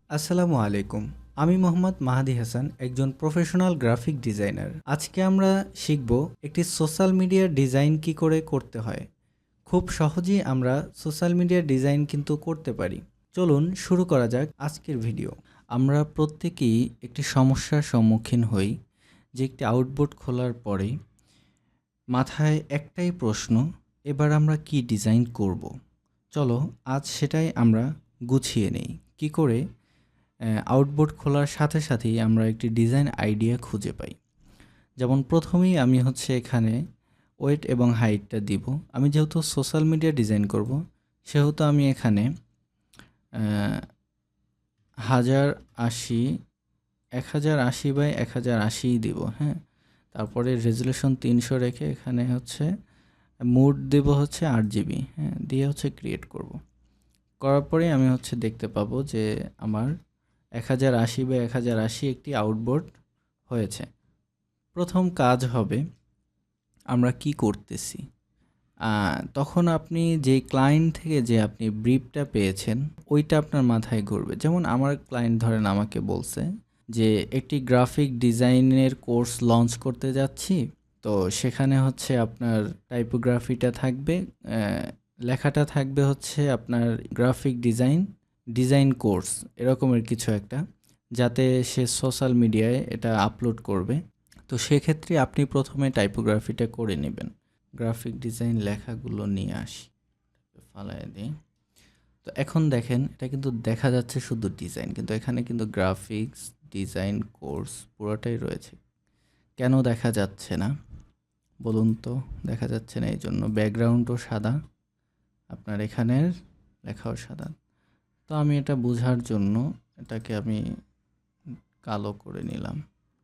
আসসালামু আলাইকুম। আমি মোহাম্মদ মাহাদি হাসান, একজন প্রফেশনাল গ্রাফিক ডিজাইনার। আজকে আমরা শিখব একটি সোশ্যাল মিডিয়ার ডিজাইন কি করে করতে হয়। খুব সহজেই আমরা সোশ্যাল মিডিয়ার ডিজাইন কিন্তু করতে পারি। চলুন শুরু করা যাক আজকের ভিডিও। আমরা প্রত্যেকেই একটি সমস্যার সম্মুখীন হই যে একটি আউটবোর্ড খোলার পরে মাথায় একটাই প্রশ্ন, এবার আমরা কি ডিজাইন করব। চলো আজ সেটাই আমরা গুছিয়ে নেই, কি করে আউটবোর্ড খোলার সাথে সাথেই আমরা একটি ডিজাইন আইডিয়া খুঁজে পাই। যেমন প্রথমেই আমি এখানে ওয়েট এবং হাইটটা দিব। আমি যেহেতু সোশ্যাল মিডিয়া ডিজাইন করব, সেহেতু আমি এখানে 1080 1080 বাই 1080 দিব। তারপরে রেজুলেশন 300 রেখে এখানে মুড দেব 8GB। দিয়ে ক্রিয়েট করব। করার পরে আমি দেখতে পাবো যে আমার 1080 বাই 1080 একটি আউটবোর্ড হয়েছে। প্রথম কাজ হবে আমরা কি করতেছি। তখন আপনি যে ক্লায়েন্ট থেকে যে আপনি ব্রিফটা পেয়েছেন ওইটা আপনার মাথায় ঘুরবে। যেমন আমার ক্লায়েন্ট ধরেন আমাকে বলছে যে একটি গ্রাফিক ডিজাইনের কোর্স লঞ্চ করতে যাচ্ছি, তো সেখানে আপনার টাইপোগ্রাফিটা থাকবে, লেখাটা থাকবে আপনার গ্রাফিক ডিজাইন কোর্স এরকমের কিছু একটা, যাতে সে সোশ্যাল মিডিয়ায় এটা আপলোড করবে। তো সেক্ষেত্রে আপনি প্রথমে টাইপোগ্রাফিটা করে নেবেন। গ্রাফিক ডিজাইন লেখাগুলো নিয়ে আসি, ফালায় দিই। তো এখন দেখেন এটা কিন্তু দেখা যাচ্ছে শুধু ডিজাইন, কিন্তু এখানে কিন্তু গ্রাফিক্স ডিজাইন কোর্স পুরোটাই রয়েছে। কেন দেখা যাচ্ছে না বলুন তো? দেখা যাচ্ছে না এই জন্য ব্যাকগ্রাউন্ডও সাদা, আপনার এখানের লেখাও সাদা। তো আমি এটা বোঝার জন্য এটাকে আমি কালো করে নিলাম,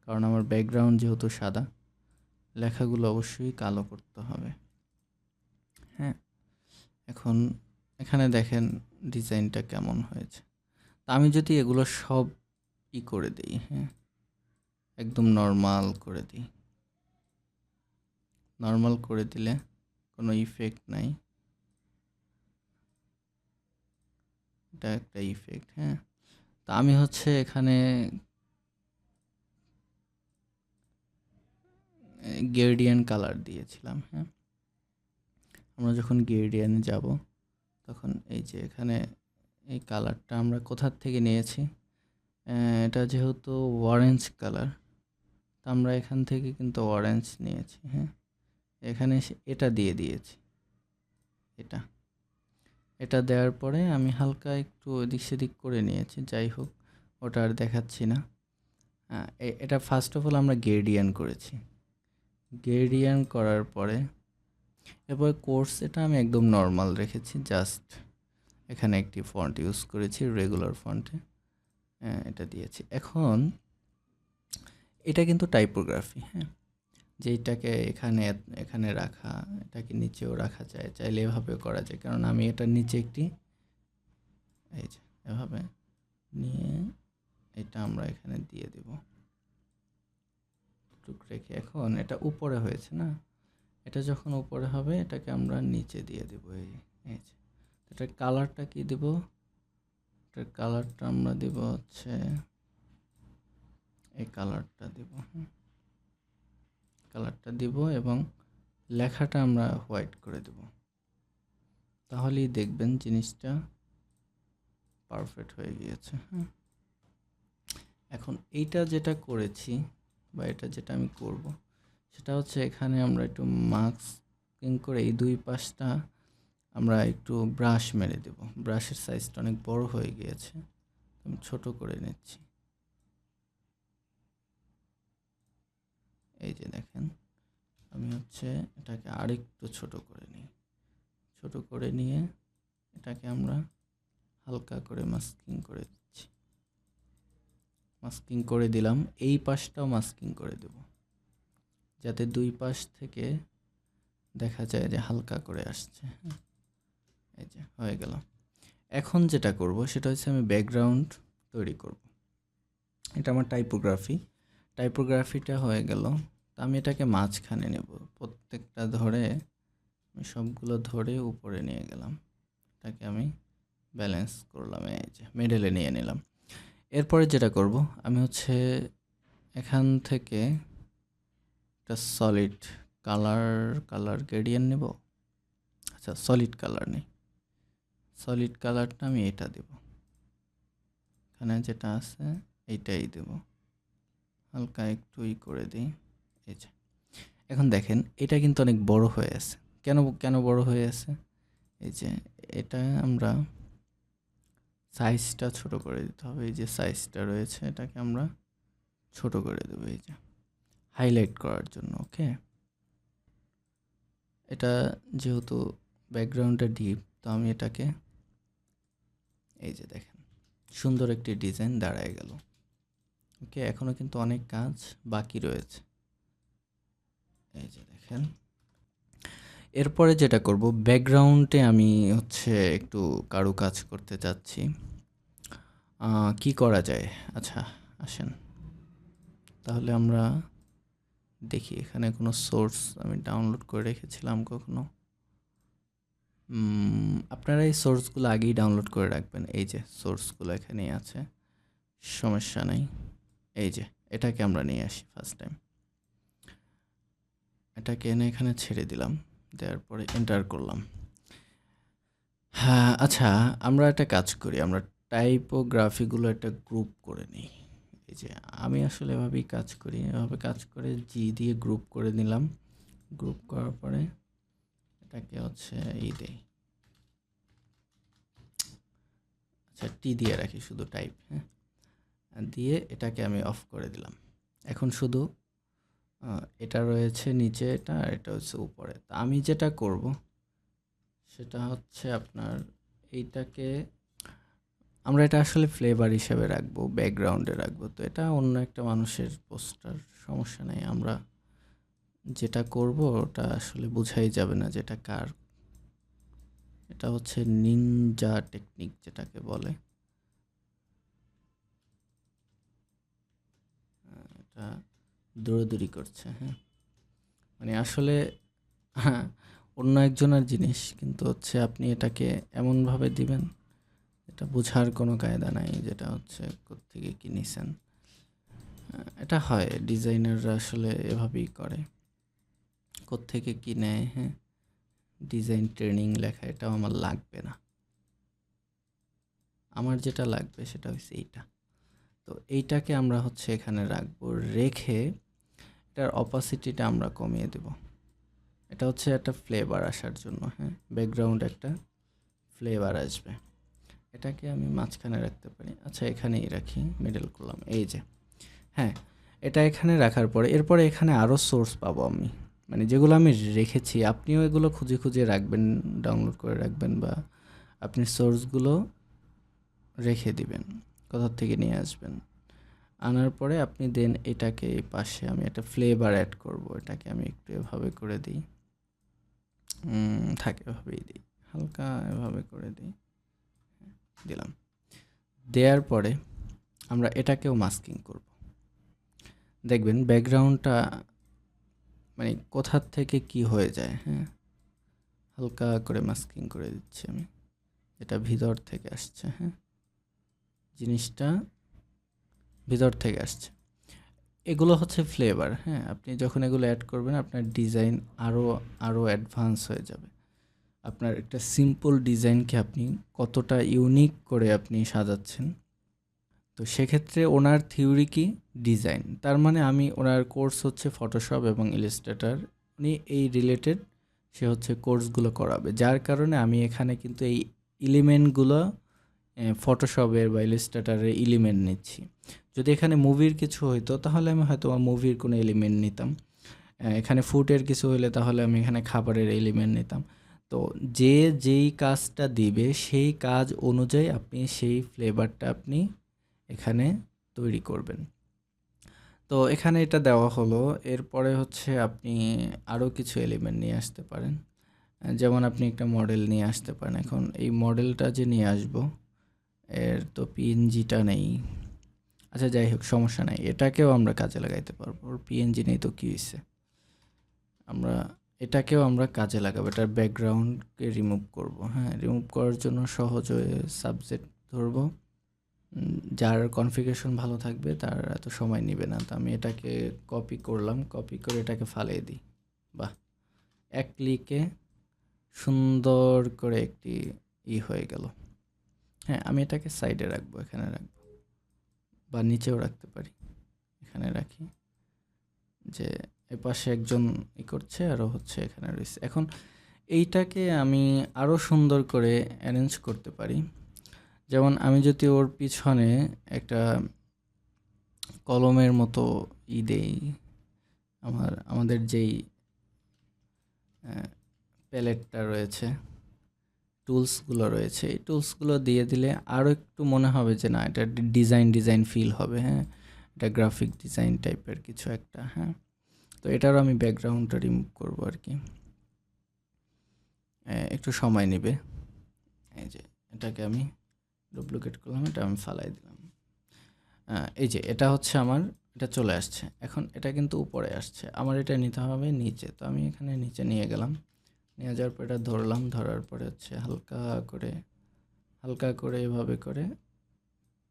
কারণ আমার ব্যাকগ্রাউন্ড যেহেতু সাদা, লেখাগুলো অবশ্যই কালো করতে হবে। এখন এখানে দেখেন ডিজাইনটা কেমন হয়েছে। তা আমি যদি এগুলো সব করে দিই, একদম নর্মাল করে দিই, নর্মাল করে দিলে কোনো ইফেক্ট নাই, এটা একটা ইফেক্ট। তা আমি এখানে গ্রেডিয়েন্ট কালার দিয়েছিলাম। আমরা যখন গ্রেডিয়েন্টে যাব তখন এই যে এখানে এই কালারটা আমরা কোথার থেকে নিয়েছি, এটা যেহেতু অরেঞ্জ কালার, তো আমরা এখান থেকে কিন্তু অরেঞ্জ নিয়েছি। এখানে এটা দিয়ে দিয়েছি। এটা দেওয়ার পরে আমি হালকা একটু এদিক সেদিক করে নিয়েছি, যাই হোক ওটা আর দেখাচ্ছি না। এটা ফার্স্ট অফ অল আমরা গ্রেডিয়েন্ট করেছি। গ্রেডিয়েন্ট করার পরে এরপর কোর্স এটা আমি একদম নর্মাল রেখেছি, জাস্ট এখানে একটি ফন্ট ইউজ করেছি, রেগুলার ফন্টে এটা দিয়েছি। এখন এটা কিন্তু টাইপোগ্রাফি, যেটাকে এখানে রাখা, এটাকে নিচেও রাখা যায়, চাইলে এভাবেও করা যায়। কারণ আমি এটার নিচে একটি এই যে এভাবে নিয়ে এটা আমরা এখানে দিয়ে দেব টুক রেখে। এখন এটা উপরে হয়েছে না, এটা যখন উপরে হবে এটাকে আমরা নিচে দিয়ে দেব। এই যে এটার কালারটা কি দেব, এটার কালারটা আমরা দেব এই কালারটা দেব। কালারটা দিব এবং লেখাটা আমরা হোয়াইট করে দেব। তাহলেই দেখবেন জিনিসটা পারফেক্ট হয়ে গিয়েছে। এখন এইটা যেটা করেছি বা এটা যেটা আমি করব সেটা এখানে আমরা একটু মাস্কিং করে এই দুই পাশটা আমরা একটু ব্রাশ মেরে দেব। ব্রাশের সাইজটা অনেক বড় হয়ে গিয়েছে, আমি ছোট করে নিচ্ছি। এই যে দেখেন আমি এটাকে আরেকটু ছোট করে নিই। ছোট করে নিয়ে এটাকে আমরা হালকা করে মাস্কিং করে দিচ্ছি। মাস্কিং করে দিলাম, এই পাশটাও মাস্কিং করে দেব, যাতে দুই পাশ থেকে দেখা যায় যে হালকা করে আসছে। এই যে হয়ে গেল। এখন যেটা করব সেটা আমি ব্যাকগ্রাউন্ড তৈরি করব। এটা আমার টাইপোগ্রাফিটা হয়ে গেল। আমি এটাকে মাঝখানে নেব, প্রত্যেকটা ধরে আমি সবগুলো ধরে উপরে নিয়ে গেলাম, এটাকে আমি ব্যালেন্স করলাম, এই যে মিডলে নিয়ে নিলাম। এরপরে যেটা করব আমি হচ্ছে এখান থেকে একটা সলিড কালার গ্রেডিয়েন্ট নেব। আচ্ছা, সলিড কালার নেই, সলিড কালারটা আমি এটা দেব, এখানে যেটা আছে এইটাই দেব, হালকা একটু করে দিই। এই যে এখন দেখেন এটা কিন্তু অনেক বড় হয়ে আছে। কেন বড় হয়ে আছে? এই যে এটা আমরা সাইজটা ছোট করে দিতে হবে। এই যে সাইজটা রয়েছে এটাকে আমরা ছোট করে দেবো, এই যে হাইলাইট করার জন্য। ওকে, এটা যেহেতু ব্যাকগ্রাউন্ডটা ডিপ, তো আমি এটাকে এই যে দেখেন সুন্দর একটি ডিজাইন দাঁড়ায় গেল। ওকে, এখনও কিন্তু অনেক কাজ বাকি রয়েছে। এই যে দেখেন, এরপরে যেটা করব, ব্যাকগ্রাউন্ডে আমি হচ্ছে একটু কারুকাজ করতে চাচ্ছি। কি করা যায়? আচ্ছা আসেন তাহলে আমরা দেখি, এখানে কোনো সোর্স আমি ডাউনলোড করে রেখেছিলাম কখনো। আপনারা এই সোর্সগুলো আগেই ডাউনলোড করে রাখবেন। এই যে সোর্সগুলো এখানেই আছে, সমস্যা নেই। এই যে এটাকে আমরা নিয়ে আসি ফার্স্ট টাইম, এটাকে এনে এখানে ছেড়ে দিলাম, দেওয়ার পরে এন্টার করলাম। হ্যাঁ আচ্ছা, আমরা একটা কাজ করি, আমরা টাইপোগ্রাফিগুলো একটা গ্রুপ করে নিই। এই যে আমি আসলে এভাবেই কাজ করি, এভাবে কাজ করে জি দিয়ে গ্রুপ করে নিলাম। গ্রুপ করার পরে এটাকে হচ্ছে এই দেই, আচ্ছা টি দিয়ে রাখি, শুধু টাইপ, হ্যাঁ দিয়ে এটাকে আমি অফ করে দিলাম। এখন শুধু এটা রয়েছে নিচে, এটা আর এটা হচ্ছে উপরে। তা আমি যেটা করব সেটা হচ্ছে আপনার এইটাকে আমরা এটা আসলে ফ্লেভার হিসেবে রাখবো, ব্যাকগ্রাউন্ডে রাখবো। তো এটা অন্য একটা মানুষের পোস্টার, সমস্যা নেই। আমরা যেটা করব ওটা আসলে বোঝাই যাবে না যেটা কার। এটা হচ্ছে নিনজা টেকনিক যেটাকে বলে। এটা দৌড়াদৌড়ি করছে, হ্যাঁ মানে আসলে হ্যাঁ অন্য একজনের জিনিস, কিন্তু হচ্ছে আপনি এটাকে এমনভাবে দিবেন এটা বোঝার কোনো কায়দা নাই, যেটা হচ্ছে কোত্থেকে কি নিছেন। এটা হয়, ডিজাইনাররা আসলে এভাবেই করে, কোত্থেকে কি নেয়। হ্যাঁ, ডিজাইন ট্রেনিং লেখা এটাও আমার লাগবে না, আমার যেটা লাগবে সেটা হচ্ছে এইটা। তো এইটাকে আমরা হচ্ছে এখানে রাখবো, রেখে এটার অপাসিটিটা আমরা কমিয়ে দেব। এটা হচ্ছে একটা ফ্লেভার আসার জন্য, হ্যাঁ ব্যাকগ্রাউন্ড একটা ফ্লেভার আসবে। এটাকে আমি মাঝখানে রাখতে পারি, আচ্ছা এখানেই রাখি, মিডল করলাম। এই যে হ্যাঁ, এটা এখানে রাখার পরে এরপরে এখানে আরও সোর্স পাবো আমি, মানে যেগুলো আমি রেখেছি। আপনিও এগুলো খুঁজে খুঁজে রাখবেন, ডাউনলোড করে রাখবেন, বা আপনি সোর্সগুলো রেখে দিবেন, কোথার থেকে নিয়ে আসবেন। আনার পরে আপনি দেন এটাকে এই পাশে আমি একটা ফ্লেভার অ্যাড করব। এটাকে আমি একটু এভাবে করে দিই, থাকে এভাবেই দিই, হালকা এভাবে করে দিই, দিলাম। দেওয়ার পরে আমরা এটাকেও মাস্কিং করব। দেখবেন ব্যাকগ্রাউন্ডটা মানে কোথার থেকে কি হয়ে যায়। হ্যাঁ, হালকা করে মাস্কিং করে দিচ্ছি আমি, এটা ভিতর থেকে আসছে। হ্যাঁ, জিনিসটা ভিতর থেকে আসছে। এগুলো হচ্ছে ফ্লেভার। হ্যাঁ, আপনি যখন এগুলো অ্যাড করবেন আপনার ডিজাইন আরও অ্যাডভান্স হয়ে যাবে। আপনার একটা সিম্পল ডিজাইনকে আপনি কতটা ইউনিক করে আপনি সাজাচ্ছেন। তো সেক্ষেত্রে ওনার থিওরি কি? ডিজাইন। তার মানে আমি ওনার কোর্স হচ্ছে ফটোশপ এবং ইলাস্ট্রেটর, উনি এই রিলেটেড সে হচ্ছে কোর্সগুলো করাবে। যার কারণে আমি এখানে কিন্তু এই এলিমেন্টগুলো ফটোশপের বা ইলাস্ট্রেটরের এলিমেন্ট নিচ্ছি। যদি এখানে মুভির কিছু হইতো তাহলে আমি হয়তো মুভির কোনো এলিমেন্ট নিতাম, এখানে ফুডের কিছু হলে তাহলে আমি এখানে খাবারের এলিমেন্ট নিতাম। তো যেই কাজটা দিবে সেই কাজ অনুযায়ী আপনি সেই ফ্লেভারটা আপনি এখানে তৈরি করবেন। তো এখানে এটা দেওয়া হলো। এরপরে হচ্ছে আপনি আরও কিছু এলিমেন্ট নিয়ে আসতে পারেন, যেমন আপনি একটা মডেল নিয়ে আসতে পারেন। এখন এই মডেলটা যে নিয়ে আসবো এর তো পিএনজিটা নেই, আচ্ছা যাই হোক সমস্যা নাই, এটাকেও আমরা কাজে লাগাইতে পারবো। ওর পিএনজি নেই তো কী হয়েছে, আমরা এটাকেও আমরা কাজে লাগাবো। এটার ব্যাকগ্রাউন্ডকে রিমুভ করব। হ্যাঁ, রিমুভ করার জন্য সহজ হয়ে সাবজেক্ট ধরবো, যার কনফিগারেশন ভালো থাকবে তার এত সময় নেবে না। তো আমি এটাকে কপি করলাম, কপি করে এটাকে ফালিয়ে দিই। বাহ! এক ক্লিকে সুন্দর করে একটি হয়ে গেল। হ্যাঁ, আমি এটাকে সাইডে রাখবো, এখানে রাখবো বা নিচেও রাখতে পারি। এখানে রাখি যে এপাশে একজন করছে আরও হচ্ছে এখানে রয়েছে। এখন এইটাকে আমি আরও সুন্দর করে অ্যারেঞ্জ করতে পারি। যেমন আমি যদি ওর পিছনে একটা কলমের মতো দেই, আমাদের যেই প্যালেটটা রয়েছে, টুলসগুলো রয়েছে, এই টুলসগুলো দিয়ে দিলে আরও একটু মনে হবে যে না এটা ডিজাইন ফিল হবে। হ্যাঁ, এটা গ্রাফিক ডিজাইন টাইপের কিছু একটা। হ্যাঁ, তো এটারও আমি ব্যাকগ্রাউন্ডটা রিমুভ করবো আর কি, একটু সময় নেবে। এই যে এটাকে আমি ডুপ্লিকেট করলাম, এটা আমি ফালাই দিলাম। এই যে এটা হচ্ছে আমার, এটা চলে আসছে। এখন এটা কিন্তু উপরে আসছে, আমার এটা নিতে হবে নিচে। তো আমি এখানে নিচে নিয়ে গেলাম, নিয়ে যাওয়ার পর এটা ধরলাম, ধরার পরে হচ্ছে হালকা করে এভাবে করে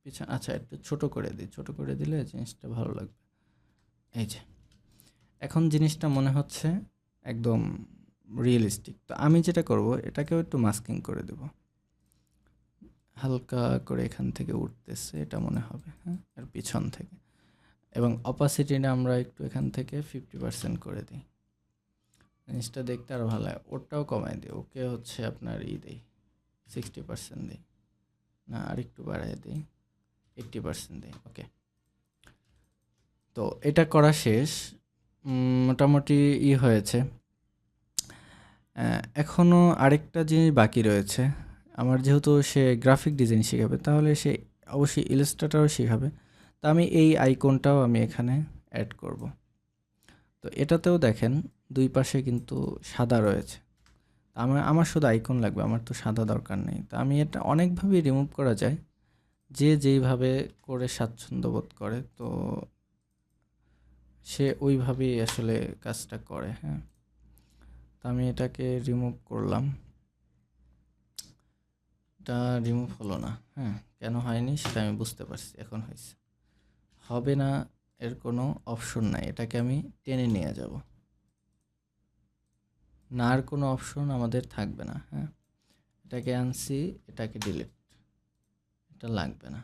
পিছনে, আচ্ছা একটু ছোট করে দিই, ছোট করে দিলে জিনিসটা ভালো লাগবে। এই যে এখন জিনিসটা মনে হচ্ছে একদম রিয়েলিস্টিক। তো আমি যেটা করব, এটাকেও একটু মাস্কিং করে দেব, হালকা করে এখান থেকে উঠতেছে এটা মনে হবে। হ্যাঁ, আর পিছন থেকে, এবং অপাসিটিটা আমরা একটু এখান থেকে 50% করে দিই, জিনিসটা দেখতে আরও ভালো হয়। ওটাও কমাই দিই, ওকে হচ্ছে আপনার দিই 60% দিই, না আর একটু বাড়াই দিই, 80% দিই। ওকে, তো এটা করা শেষ, মোটামুটি হয়েছে। এখনও আরেকটা জিনিস বাকি রয়েছে আমার, যেহেতু সে গ্রাফিক ডিজাইন শেখাবে তাহলে সে অবশ্যই ইলাস্ট্রেটরও শেখাবে। তো আমি এই আইকনটাও আমি এখানে অ্যাড করব। তো এটাতেও দেখেন দুই পাশে কিন্তু সাদা রয়েছে। আমার শুধু আইকন লাগবে, আমার তো সাদা দরকার নেই। তো আমি এটা অনেকভাবেই রিমুভ করা যায়, যে যেইভাবে করে স্বাচ্ছন্দ্য বোধ করে, তো সে ওইভাবেই আসলে কাজটা করে। হ্যাঁ, তো আমি এটাকে রিমুভ করলাম, এটা রিমুভ হলো না। হ্যাঁ, কেন হয়নি সেটা আমি বুঝতে পারছি, এখন হয়েছে। হবে না এর কোনো অপশন নাই, এটাকে আমি টেনে নিয়ে যাব, না আর কোনো অপশন আমাদের থাকবে না। হ্যাঁ, এটাকে আনছি, এটাকে ডিলিট, এটা লাগবে না।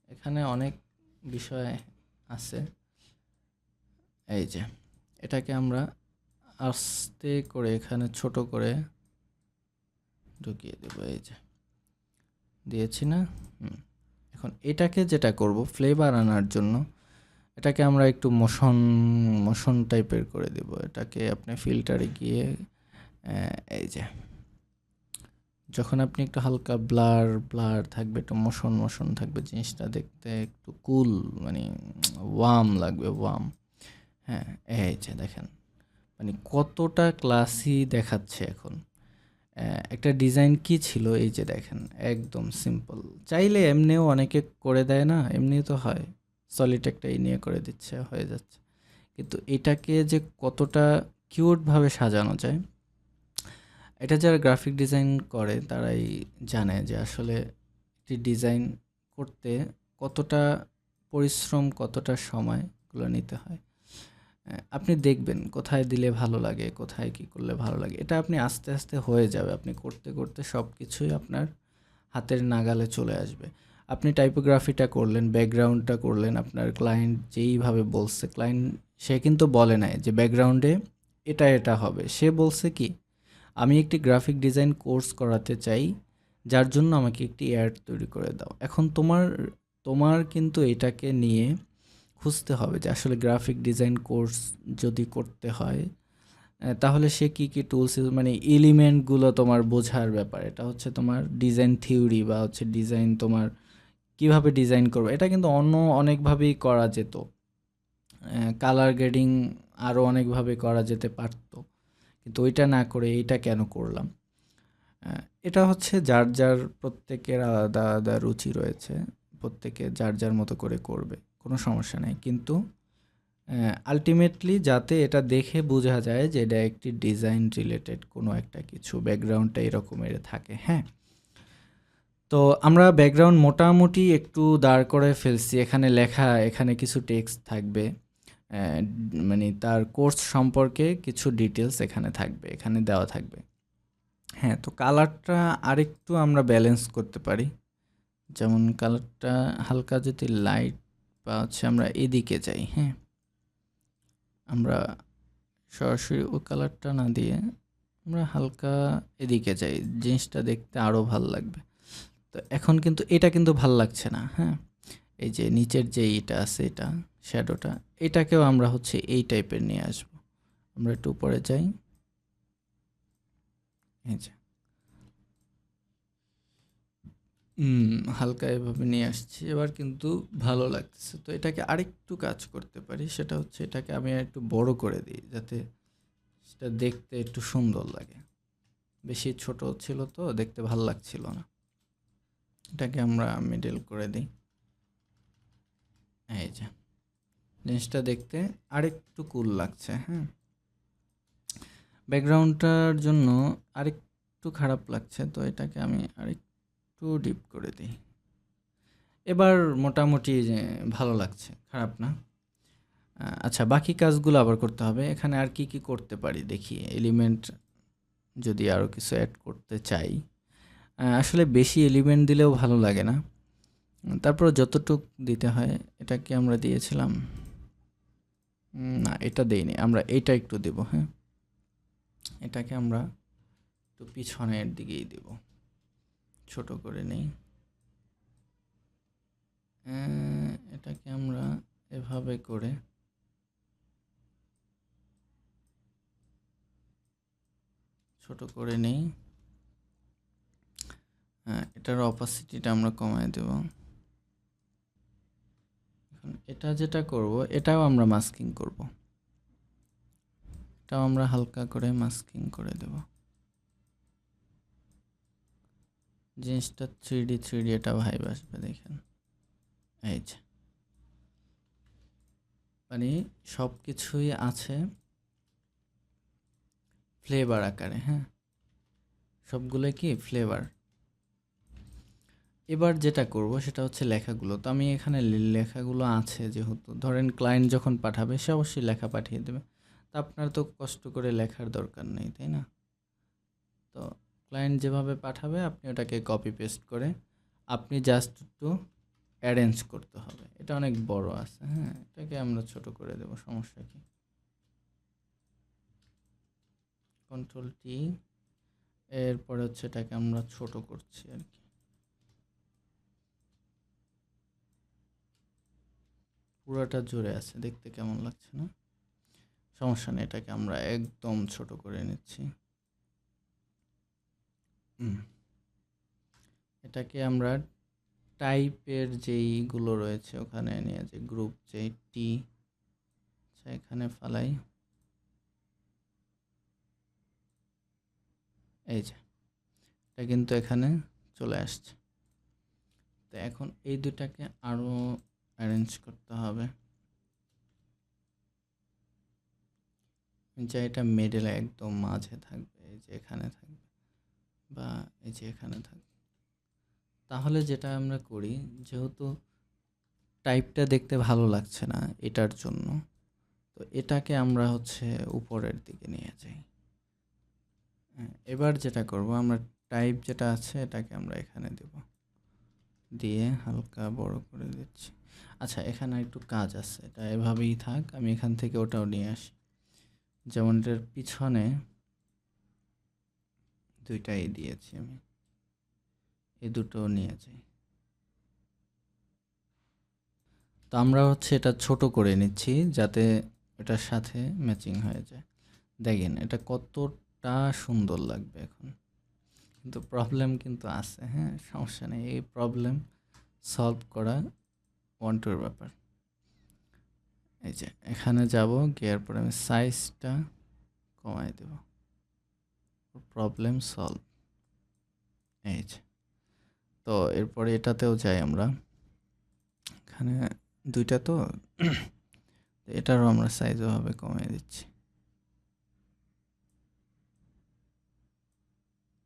এখানে অনেক বিষয় আছে। এই যে এটাকে আমরা আস্তে করে এখানে ছোট করে ঢুকিয়ে দেব, এই যে দিয়েছি না। এখন এটাকে যেটা করব, ফ্লেভার আনার জন্য এটাকে আমরা একটু মোশন টাইপের করে দেব। এটাকে আপনি ফিল্টারে গিয়ে এই যে যখন আপনি একটু হালকা ব্লার থাকবে, একটু মোশন থাকবে, জিনিসটা দেখতে একটু কুল, মানে ওয়ার্ম লাগবে, ওয়ার্ম। হ্যাঁ, এই যে দেখেন মানে কতটা ক্লাসি দেখাচ্ছে এখন। একটা ডিজাইন কি ছিল, এই যে দেখেন একদম সিম্পল। চাইলে এমনিও অনেকে করে দেয় না, এমনি তো হয়, সলিড একটা নিয়ে করে দিচ্ছে, হয়ে যাচ্ছে। কিন্তু এটাকে যে কতটা কিউটভাবে সাজানো যায়, এটা যারা গ্রাফিক ডিজাইন করে তারাই জানে যে আসলে একটি ডিজাইন করতে কতটা পরিশ্রম, কতটা সময়গুলো নিতে হয়। আপনি দেখবেন কোথায় দিলে ভালো লাগে, কোথায় কি করলে ভালো লাগে, এটা আপনি আস্তে আস্তে হয়ে যাবে। আপনি করতে করতে সব কিছুই আপনার হাতের নাগালে চলে আসবে। আপনি টাইপোগ্রাফিটা করলেন, ব্যাকগ্রাউন্ডটা করলেন, আপনার ক্লায়েন্ট যেইভাবে বলছে, ক্লায়েন্ট সে কিন্তু বলে নাই যে ব্যাকগ্রাউন্ডে এটা হবে। সে বলছে কি, আমি একটি গ্রাফিক ডিজাইন কোর্স করাতে চাই, যার জন্য আমাকে একটি অ্যাড তৈরি করে দাও। এখন তোমার কিন্তু এটাকে নিয়ে খুঁজতে হবে যে আসলে গ্রাফিক ডিজাইন কোর্স যদি করতে হয় তাহলে সে কী কী টুলস, মানে এলিমেন্টগুলো তোমার বোঝার ব্যাপার। এটা হচ্ছে তোমার ডিজাইন থিওরি, বা হচ্ছে ডিজাইন তোমার কিভাবে ডিজাইন করবে। এটা কিন্তু অনেকভাবেই করা যেত, কালার গ্রেডিং আরও অনেকভাবে করা যেতে পারত, কিন্তু ওইটা না করে এইটা কেন করলাম। এটা হচ্ছে যার প্রত্যেকের আলাদা আলাদা রুচি রয়েছে, প্রত্যেকে যার মতো করে করবে, কোনো সমস্যা নেই। কিন্তু আলটিমেটলি যাতে এটা দেখে বোঝা যায় যে এটা একটি ডিজাইন রিলেটেড কোনো একটা কিছু, ব্যাকগ্রাউন্ডটা এরকমের থাকে। হ্যাঁ, তো আমরা ব্যাকগ্রাউন্ড মোটামুটি একটু দাঁড় করে ফেলছি। এখানে লেখা, এখানে কিছু টেক্সট থাকবে। মানে তার কোর্স সম্পর্কে কিছু ডিটেলস এখানে থাকবে, এখানে দেওয়া থাকবে। হ্যাঁ, তো কালারটা আরেকটু আমরা ব্যালেন্স করতে পারি। যেমন কালারটা হালকা যদি লাইট বা হচ্ছে আমরা এদিকে যাই, হ্যাঁ? আমরা সরাসরি ওই কালারটা না দিয়ে আমরা হালকা এদিকে যাই, জিনিসটা দেখতে আরও ভাল লাগবে। তো এখন কিন্তু এটা কিন্তু ভাল লাগছে না, হ্যাঁ? এই যে নিচের যে এটা আছে, এটা শ্যাডোটা, এটাকেও আমরা হচ্ছে এই টাইপের নিয়ে আসব। আমরা একটু উপরে যাই, এই যে হালকা এভাবে নিয়ে আসছি, এবার কিন্তু ভালো লাগতেছে। তো এটাকে আরেকটু কাজ করতে পারি, সেটা হচ্ছে এটাকে আমি একটু বড় করে দিই, যাতে সেটা দেখতে একটু সুন্দর লাগে। বেশি ছোট ছিল তো দেখতে ভাল লাগছিল না। এটাকে আমরা মিডল করে দিই, এই যে জিনিসটা দেখতে আরেকটু কুল লাগছে, হ্যাঁ? ব্যাকগ্রাউন্ডটার জন্য আরেকটু খারাপ লাগছে, তো এটাকে আমি আরেকটু ডিপ করে দিই। এবার মোটামুটি যে ভালো লাগছে, খারাপ না। আচ্ছা, বাকি কাজগুলো আবার করতে হবে। এখানে আর কি কি করতে পারি দেখি। এলিমেন্ট যদি আরও কিছু অ্যাড করতে চাই, আসলে বেশি এলিমেন্ট দিলেও ভালো লাগে না। তারপর যতটুক দিতে হয়, এটা কি আমরা দিয়েছিলাম? না, এটা দেইনি। আমরা এইটা একটু দেব, হ্যাঁ? এটাকে আমরা একটু পিছনের দিকেই দেব, ছোট করে নেই। এটাকে আমরা এভাবে করে ছোট করে নেই। এটার অপাসিটিটা আমরা কমায় দেব। এখন এটা যেটা করব, এটাও আমরা মাস্কিং করব। এটাও আমরা হালকা করে মাস্কিং করে দেব। জিনিসটা 3D এটা ভাইব আসবে, দেখেন। এই যে মানে সব কিছুই আছে ফ্লেভার আকারে, হ্যাঁ? সবগুলোই কি ফ্লেভার। এবার যেটা করব সেটা হচ্ছে লেখাগুলো। তো আমি এখানে লেখাগুলো আছে যেহেতু, ধরেন ক্লায়েন্ট যখন পাঠাবে সে অবশ্যই লেখা পাঠিয়ে দেবে। তো আপনার তো কষ্ট করে লেখার দরকার নেই, তাই না? তো ক্লায়েন্ট যেভাবে পাঠাবে আপনি ওটাকে কপি পেস্ট করে আপনি জাস্ট একটু অ্যারেঞ্জ করতে হবে। এটা অনেক বড় আছে, হ্যাঁ? এটাকে আমরা ছোট করে দেব, সমস্যা কি? কন্ট্রোল-T, এরপরে হচ্ছে এটাকে আমরা ছোট করছি আর কি। পুরোটা জুড়ে আছে, দেখতে কেমন লাগছে না? সমস্যা নেই, এটাকে আমরা একদম ছোট করে নিচ্ছি। এটাকে আমরা টাইপের যেইগুলো রয়েছে ওখানে নিয়ে যে গ্রুপ যেই টি, এখানে ফালাই। এই যে এটা কিন্তু এখানে চলে আসছে। তো এখন এই দুটাকে আরও অ্যারেঞ্জ করতে হবে, যা এটা মিডলে একদম মাঝে থাকবে, এই যে এখানে থাকবে বা এই যে এখানে থাকবে। তাহলে যেটা আমরা করি, যেহেতু টাইপটা দেখতে ভালো লাগছে না এটার জন্য, তো এটাকে আমরা হচ্ছে উপরের দিকে নিয়ে যাই। এবার যেটা করব, আমরা টাইপ যেটা আছে এটাকে আমরা এখানে দেব, দিয়ে হালকা বড় করে দিচ্ছি। আচ্ছা, এখানে একটু কাজ আছে, এটা এভাবেই থাক, আমি এখান থেকে ওটাও নিয়ে আসি। যেমন এটার পিছনে দুইটাই দিয়েছি আমি, এই দুটো নিয়ে যাই। তো আমরা হচ্ছে এটা ছোট করে নিচ্ছি যাতে এটার সাথে ম্যাচিং হয়ে যায়। দেখেন এটা কতটা সুন্দর লাগবে এখন। কিন্তু প্রবলেম কিন্তু আছে, হ্যাঁ? সমস্যা নেই, এই প্রবলেম সলভ করা ওয়ান্টুর ব্যাপার। এই যে এখানে যাব, গিয়ার পরে আমি সাইজটা কমাই দেব, প্রবলেম সলভ। এই যে, তো এরপরে এটাতেও যাই আমরা, এখানে দুইটা তো এটারও আমরা সাইজ ওভাবে কমিয়ে দিচ্ছি,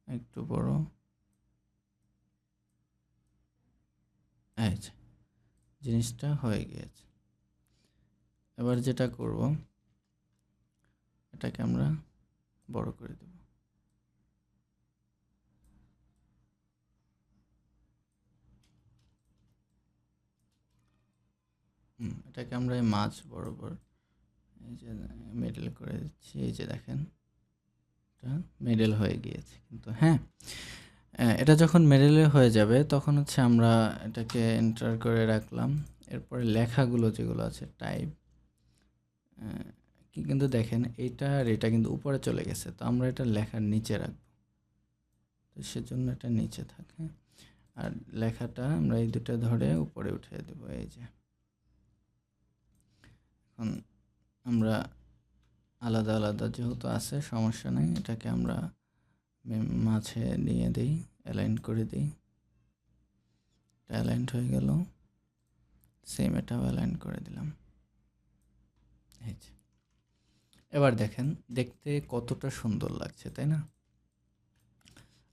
একটু বড়। এই যে জিনিসটা হয়ে গিয়েছে। এবার যেটা করব, এটাকে আমরা বড় করে দেব। এটাকে আমরা এই মাঝ বরাবর এই যে মিডল করে দিচ্ছি। এই যে দেখেন এটা মিডল হয়ে গিয়েছে। কিন্তু হ্যাঁ, এটা যখন মিডলে হয়ে যাবে তখন হচ্ছে আমরা এটাকে এন্টার করে রাখলাম। এরপরে লেখাগুলো যেগুলো আছে টাইপ, কি কিন্তু দেখেন এইটা আর এটা কিন্তু উপরে চলে গেছে, তো আমরা এটা লেখার নিচে রাখবো, তো সেজন্য এটা নিচে থাকে। আর লেখাটা আমরা এই দুটো ধরে উপরে উঠিয়ে দেবো। এই যে এখন আমরা আলাদা আলাদা যেহেতু আছে সমস্যা নেই, এটাকে আমরা মাঝে নিয়ে দিই, অ্যালাইন করে দিই। এটা অ্যালাইন হয়ে গেল, সেম এটাও অ্যালাইন করে দিলাম। এই যে এবার দেখেন দেখতে কতটা সুন্দর লাগছে, তাই না?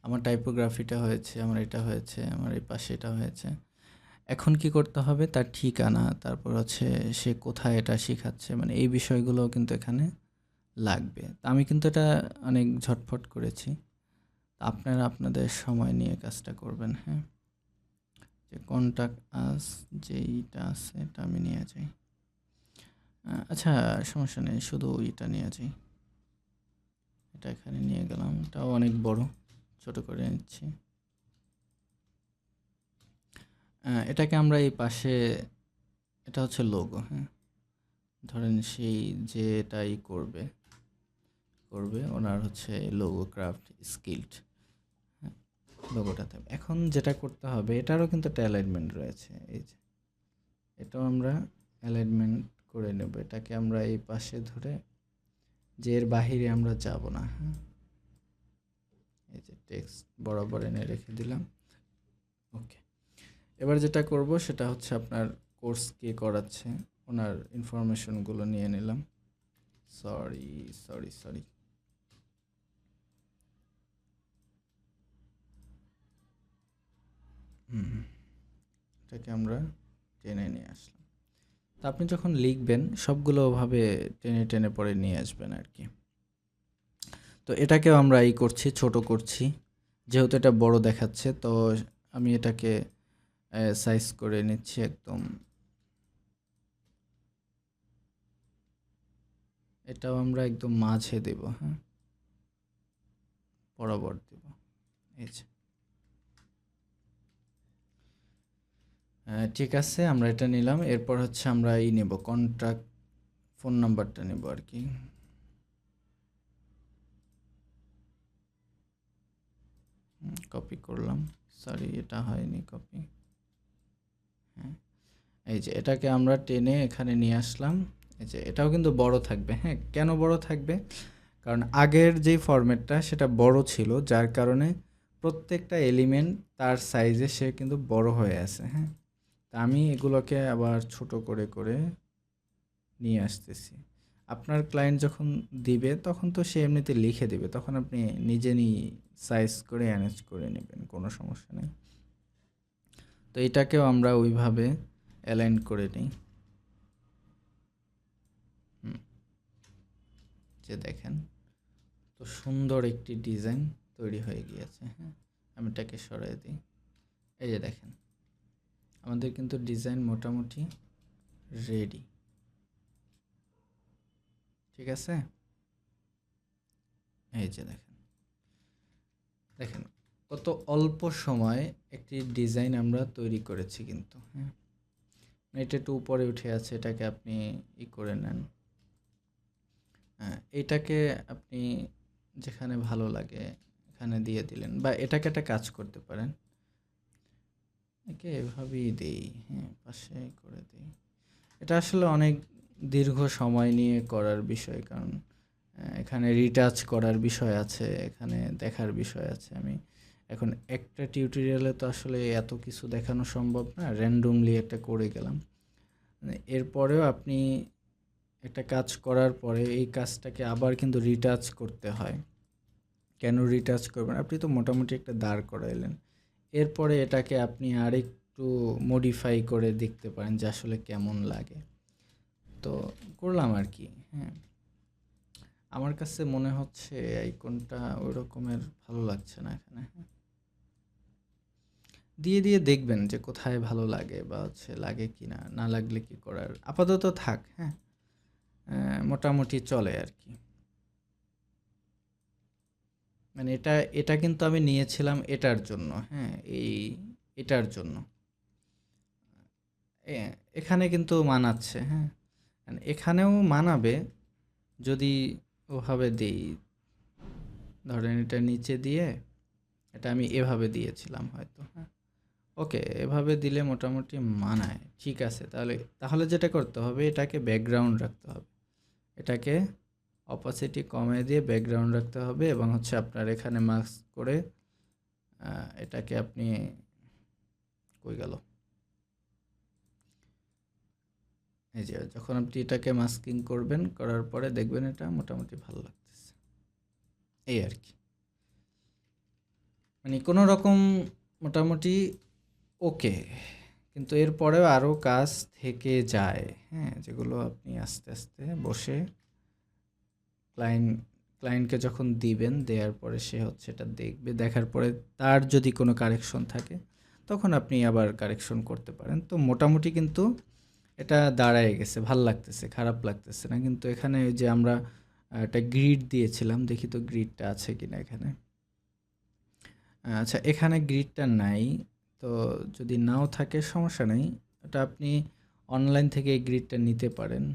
আমার টাইপোগ্রাফিটা হয়েছে, আমার এটা হয়েছে, আমার এই পাশে এটা হয়েছে। এখন কি করতে হবে, তার ঠিকানা, তারপর হচ্ছে সে কোথায় এটা শেখাচ্ছে, মানে এই বিষয়গুলোও কিন্তু এখানে লাগবে। তা আমি কিন্তু এটা অনেক ঝটফট করেছি, আপনারা আপনাদের সময় নিয়ে কাজটা করবেন। হ্যাঁ, যে কন্টাক্ট আস যেইটা আছে এটা আমি নিয়ে যাই। আচ্ছা সমস্যা নেই, শুধু এটা নিয়ে যাই। এটা এখানে নিয়ে গেলাম, এটাও অনেক বড়, ছোট করে নিচ্ছি। এটাকে আমরা এই পাশে, এটা হচ্ছে লোগো। হ্যাঁ, ধরেন সেই যে এটাই করবে ওনার হচ্ছে লোগো ক্রাফট স্কিল্ড, হ্যাঁ, লোগোটাতে। এখন যেটা করতে হবে, এটারও কিন্তু একটা অ্যালাইনমেন্ট রয়েছে। এই যে এটাও আমরা অ্যালাইনমেন্ট করে নেব। এটাকে আমরা এই পাশে ধরে, যে এর বাহিরে আমরা যাব না। হ্যাঁ, এই যে টেক্সট বরাবর এনে রেখে দিলাম। ওকে, এবার যেটা করব সেটা হচ্ছে আপনার কোর্স কে করাচ্ছে ওনার ইনফরমেশনগুলো নিয়ে নিলাম। সরি এটাকে আমরা টেনে নিয়ে আসলাম। তো আপনি যখন লিখবেন সবগুলো ওভাবে টেনে টেনে পরে নিয়ে আসবেন আর কি। তো এটাকেও আমরা করছি, ছোট করছি, যেহেতু এটা বড় দেখাচ্ছে, তো আমি এটাকে সাইজ করে নিচ্ছি একদম। এটাও আমরা একদম মাঝে দেব। হ্যাঁ, বরাবর দেব। এই যে ঠিক আছে, আমরা এটা নিলাম। এরপর হচ্ছে আমরা নেব কন্ট্যাক্ট ফোন নাম্বারটা নেব আর কি। কপি করলাম, সরি এটা হয়নি কপি। হ্যাঁ, এই যে এটাকে আমরা টেনে এখানে নিয়ে আসলাম। এই যে এটাও কিন্তু বড় থাকবে। হ্যাঁ, কেন বড় থাকবে? কারণ আগের যেই ফরম্যাটটা সেটা বড় ছিল, যার কারণে প্রত্যেকটা এলিমেন্ট তার সাইজে সে কিন্তু বড় হয়ে আছে। হ্যাঁ, তা আমি এগুলোকে আবার ছোট করে করে নিয়ে আসতেছি। আপনার ক্লায়েন্ট যখন দিবে তখন তো সে এমনিতে লিখে দিবে, তখন আপনি নিজে সাইজ করে অ্যারেঞ্জ করে নেবেন, কোনো সমস্যা নেই। তো এটাকেও আমরা ওইভাবে অ্যালাইন করে নিই। যে দেখেন তো সুন্দর একটি ডিজাইন তৈরি হয়ে গিয়েছে। হ্যাঁ, আমি এটাকে সরিয়ে দিই। এই যে দেখেন আমাদের কিন্তু ডিজাইন মোটামুটি রেডি। ঠিক আছে, এই যে দেখেন দেখেন কত অল্প সময় একটি ডিজাইন আমরা তৈরি করেছি কিন্তু। হ্যাঁ, এটা একটু উপরে উঠে আছে, এটাকে আপনি করে নেন। হ্যাঁ, এটাকে আপনি যেখানে ভালো লাগে এখানে দিয়ে দিলেন, বা এটাকে একটা কাজ করতে পারেন, একে এভাবেই দিই। হ্যাঁ, পাশে করে দিই। এটা আসলে অনেক দীর্ঘ সময় নিয়ে করার বিষয়, কারণ এখানে রিটাচ করার বিষয় আছে, এখানে দেখার বিষয় আছে। আমি এখন একটা টিউটোরিয়ালে তো আসলে এত কিছু দেখানো সম্ভব না, র্যান্ডমলি একটা করে গেলাম। এরপরেও আপনি একটা কাজ করার পরে এই কাজটাকে আবার কিন্তু রিটাচ করতে হয়। কেন রিটাচ করবেন? আপনি তো মোটামুটি একটা দাঁড় করাইলেন, এরপরে এটাকে আপনি আরেকটু একটু মডিফাই করে দেখতে পারেন যে আসলে কেমন লাগে। তো করলাম আর কি। হ্যাঁ, আমার কাছে মনে হচ্ছে আইকনটা ওই রকমের ভালো লাগছে না এখানে। দিয়ে দিয়ে দেখবেন যে কোথায় ভালো লাগে বা হচ্ছে লাগে কি না, না লাগলে কি করার। আপাতত থাক। হ্যাঁ, মোটামুটি চলে আর কি। মানে এটা এটা কিন্তু আমি নিয়েছিলাম এটার জন্য। হ্যাঁ, এটার জন্য এখানে কিন্তু মানাচ্ছে। হ্যাঁ, মানে এখানেও মানাবে যদি ওভাবে দিই। ধরেন এটা নিচে দিয়ে এটা আমি এভাবে দিয়েছিলাম হয়তো। হ্যাঁ, ওকে, এভাবে দিলে মোটামুটি মানায়। ঠিক আছে, তাহলে তাহলে যেটা করতে হবে, এটাকে ব্যাকগ্রাউন্ড রাখতে হবে। এটাকে অপাসিটি কমিয়ে দিয়ে ব্যাকগ্রাউন্ড রাখতে হবে এবং হচ্ছে আপনার এখানে মাস্ক করে এটাকে আপনি কই গেল, এই যে যখন আপনি এটাকে মাস্কিং করবেন, করার পরে দেখবেন এটা মোটামুটি ভালো লাগতেছে। এই আর কি, মানে কোনো রকম মোটামুটি ওকে। কিন্তু এরপরেও আরও কাজ থেকে যায়। হ্যাঁ, যেগুলো আপনি আস্তে আস্তে বসে ক্লায়েন্ট ক্লায়েন্টকে যখন দিবেন, দেওয়ার পরে সে হচ্ছে এটা দেখবে। দেখার পরে তার যদি কোনো কারেকশন থাকে তখন আপনি আবার কারেকশন করতে পারেন। তো মোটামুটি কিন্তু এটা দাঁড়ায় গেছে, ভাল লাগতেছে, খারাপ লাগতেছে না। কিন্তু এখানে ওই যে আমরা একটা গ্রিড দিয়েছিলাম, দেখি তো গ্রিডটা আছে কিনা এখানে। আচ্ছা, এখানে গ্রিডটা নাই। তো যদি নাও থাকে সমস্যা নেই, ওটা আপনি অনলাইন থেকে এই গ্রিডটা নিতে পারেন।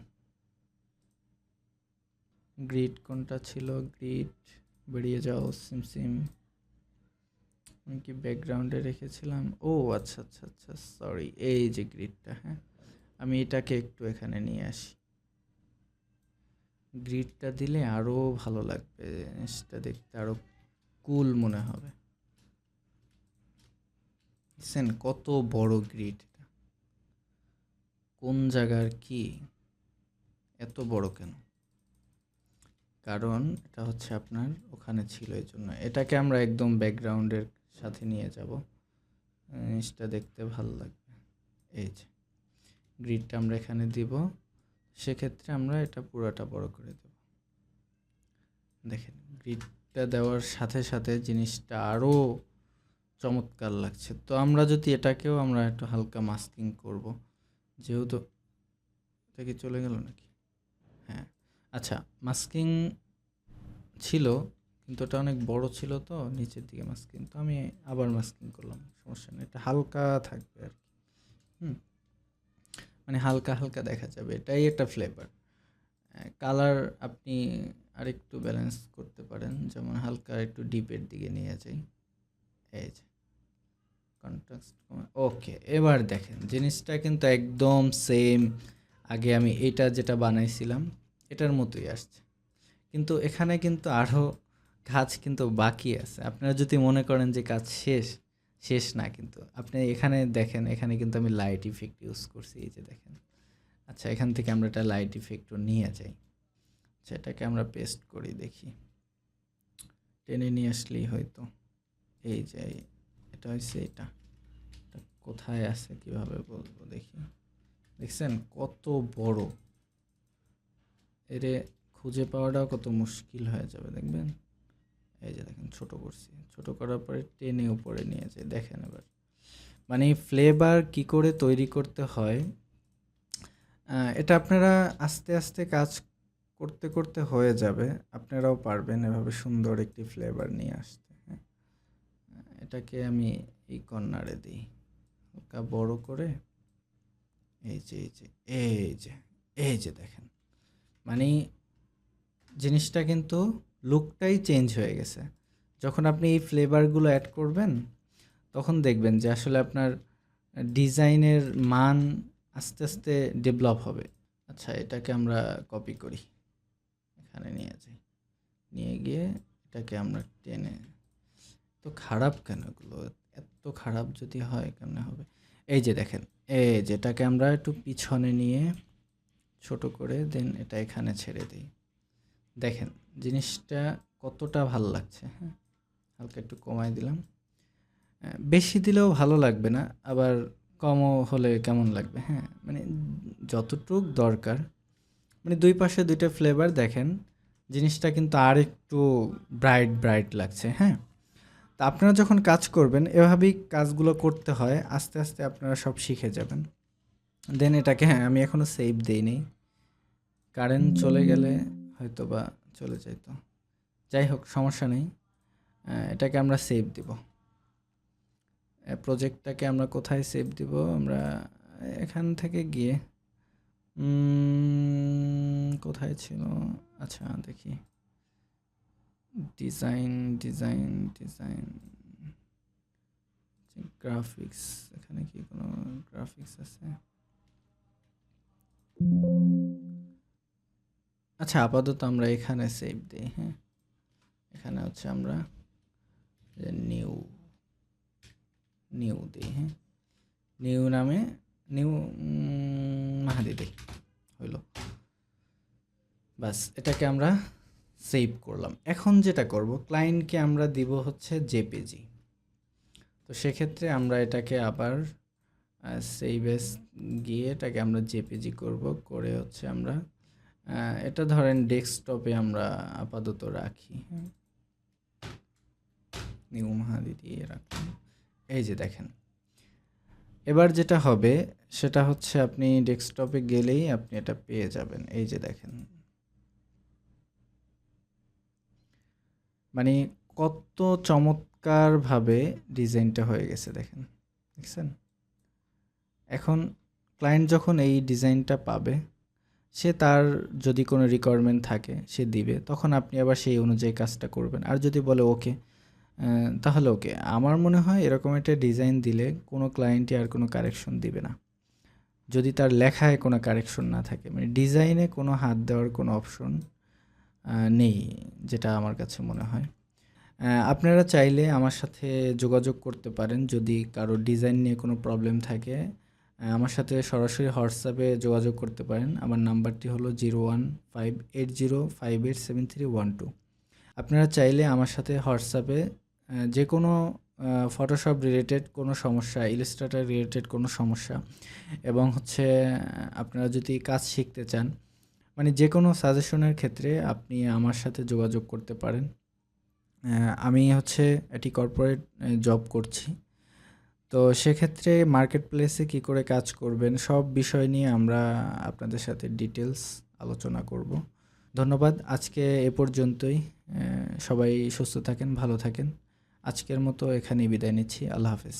গ্রিড কোনটা ছিল? গ্রিড বেরিয়ে যাও সিমসিম। আমি কি ব্যাকগ্রাউন্ডে রেখেছিলাম? ও আচ্ছা আচ্ছা আচ্ছা, সরি। এই যে গ্রিডটা, হ্যাঁ, আমি এটাকে একটু এখানে নিয়ে আসি। গ্রিডটা দিলে আরও ভালো লাগবে, জিনিসটা দেখতে আরও কুল মনে হবে। দেখছেন কত বড় গ্রিড? কোন জায়গার কি এত বড় কেন? কারণ এটা হচ্ছে আপনার ওখানে ছিল, এই জন্য। এটাকে আমরা একদম ব্যাকগ্রাউন্ডের সাথে নিয়ে যাব, জিনিসটা দেখতে ভালো লাগবে। এই যে গ্রিডটা আমরা এখানে দিব, সেক্ষেত্রে আমরা এটা পুরোটা বড় করে দেব। দেখেন গ্রিডটা দেওয়ার সাথে সাথে জিনিসটা আরও চমৎকার লাগছে। তো আমরা যদি এটাকেও আমরা একটু হালকা মাস্কিং করব, যেহেতু এটা কি চলে গেল নাকি? হ্যাঁ, আচ্ছা, মাস্কিং ছিল কিন্তু ওটা অনেক বড় ছিল, তো নিচের দিকে মাস্কিং, তো আমি আবার মাস্কিং করলাম, সমস্যা নেই। এটা হালকা থাকবে আর কি। হুম, মানে হালকা হালকা দেখা যাবে, এটাই একটা ফ্লেভার। কালার আপনি আরেকটু ব্যালেন্স করতে পারেন, যেমন হালকা একটু ডিপের দিকে নিয়ে যাই। এই যে কন্ট্রাস্ট, ওকে। এবার দেখেন জিনিসটা কিন্তু একদম সেম আগে আমি এটা যেটা বানাইছিলাম এটার মতোই আসছে। কিন্তু এখানে কিন্তু আরও কাজ কিন্তু বাকি আছে। আপনারা যদি মনে করেন যে কাজ শেষ, শেষ না। কিন্তু আপনি এখানে দেখেন, এখানে কিন্তু আমি লাইট ইফেক্ট ইউজ করছি, এই যে দেখেন। আচ্ছা, এখান থেকে আমরা একটা লাইট ইফেক্টও নিয়ে যাই। সেটাকে আমরা পেস্ট করি, দেখি টেনে নিয়ে আসলেই হয়তো। এই যে এটা হচ্ছে এটা কোথায় আছে কিভাবে বলবো দেখি। দেখছেন কত বড়? এরে খুঁজে পাওয়াটাও কত মুশকিল হয়ে যাবে, দেখবেন। এই যে দেখেন, ছোট করছি, ছোট করার পরে টেনে উপরে নিয়ে যায়। দেখেন এবার, মানে ফ্লেভার কি করে তৈরি করতে হয়, এটা আপনারা আস্তে আস্তে কাজ করতে করতে হয়ে যাবে। আপনারাও পারবেন এভাবে সুন্দর একটি ফ্লেভার নিয়ে আসতে। হ্যাঁ, এটাকে আমি এই কর্নারে দিই, হালকা বড় করে। এই যে এই যে এই যে এই যে দেখেন, মানে জিনিসটা কিন্তু লুকটাই চেঞ্জ হয়ে গেছে। যখন আপনি এই ফ্লেভারগুলো অ্যাড করবেন তখন দেখবেন যে আসলে আপনার ডিজাইনের মান আস্তে আস্তে ডেভেলপ হবে। আচ্ছা, এটাকে আমরা কপি করি, এখানে নিয়ে যাই, নিয়ে গিয়ে এটাকে আমরা টেনে। তো খারাপ কেন এগুলো? এত খারাপ যদি হয় কেমনে হবে? এই যে দেখেন, এই যেটাকে আমরা একটু পিছনে নিয়ে ছোট করে দেন এটা এখানে ছেড়ে দিই। দেখেন জিনিসটা কতটা ভালো লাগছে। হ্যাঁ, হালকা একটু কমাই দিলাম। বেশি দিলেও ভালো লাগবে না, আবার কমও হলে কেমন লাগবে? হ্যাঁ, মানে যতটুক দরকার, মানে ২ পাশে ২ টা ফ্লেভার দেখেন, জিনিসটা কিন্তু আরেকটু ব্রাইট লাগছে, হ্যাঁ? তো আপনারা যখন কাজ করবেন এভাবেই কাজগুলো করতে হয়। আস্তে, আস্তে আপনারা সব শিখে যাবেন। দেন এটাকে হ্যাঁ, আমি এখনো সেভ দেইনি। কারেন্ট চলে গেলে হয়তোবা চলে যাইত। যাই হোক সমস্যা নেই। এটাকে আমরা সেভ দিব। প্রজেক্টটাকে আমরা কোথায় সেভ দিব? আমরা এখান থেকে গিয়ে কোথায় ছিল? আচ্ছা দেখি। ডিজাইন, গ্রাফিক্স, এখানে কি কোনো গ্রাফিক্স আছে? আচ্ছা আপাতত আমরা এখানে সেভ দেই, হ্যাঁ? এখানে হচ্ছে আমরা নিউ দিই, হ্যাঁ? নিউ নামে নিউ মাহাদি দেই, হইল। বাস এটাকে আমরা সেভ করলাম। এখন যেটা করব, ক্লায়েন্টকে আমরা দিব হচ্ছে জেপিজি। তো সেক্ষেত্রে আমরা এটাকে আবার সেভ এস গিয়ে এটাকে আমরা জেপিজি করব, করে হচ্ছে আমরা এটা ধরেন ডেস্কটপে আমরা আপাতত রাখি, হ্যাঁ? নিউ মাহাদি দিয়ে রাখলাম। এই যে দেখেন, এবার যেটা হবে সেটা হচ্ছে আপনি ডেস্কটপে গেলেই আপনি এটা পেয়ে যাবেন। এই যে দেখেন, মানে কত চমৎকারভাবে ডিজাইনটা হয়ে গেছে দেখেন, দেখছেন? এখন ক্লায়েন্ট যখন এই ডিজাইনটা পাবে, সে তার যদি কোনো রিকোয়ারমেন্ট থাকে সে দিবে, তখন আপনি আবার সেই অনুযায়ী কাজটা করবেন। আর যদি বলে ওকে, তাহলে ওকে। আমার মনে হয় এরকম একটা ডিজাইন দিলে কোনো ক্লায়েন্টই আর কোনো কারেকশন দিবে না, যদি তার লেখায় কোনো কারেকশন না থাকে। মানে ডিজাইনে কোনো হাত দেওয়ার কোনো অপশন নেই, যেটা আমার কাছে মনে হয়। আপনারা চাইলে আমার সাথে যোগাযোগ করতে পারেন যদি কারো ডিজাইন নিয়ে কোনো প্রবলেম থাকে। আমার সাথে সরাসরি হোয়াটসঅ্যাপে যোগাযোগ করতে পারেন। আমার নাম্বারটি হলো 015805873112। আপনারা চাইলে আমার সাথে হোয়াটসঅ্যাপে যে কোনো ফটোশপ রিলেটেড কোনো সমস্যা, ইলাস্ট্রেটর রিলেটেড কোনো সমস্যা, এবং হচ্ছে আপনারা যদি কাজ শিখতে চান, মানে যে কোনো সাজেশনের ক্ষেত্রে আপনি আমার সাথে যোগাযোগ করতে পারেন। আমি হচ্ছে একটি কর্পোরেট জব করছি। তো সেক্ষেত্রে মার্কেট প্লেসে কী করে কাজ করবেন সব বিষয় নিয়ে আমরা আপনাদের সাথে ডিটেলস আলোচনা করব। ধন্যবাদ। আজকে এ পর্যন্তই। সবাই সুস্থ থাকেন, ভালো থাকেন। আজকের মতো এখানেই বিদায় নিচ্ছি। আল্লাহ হাফেজ।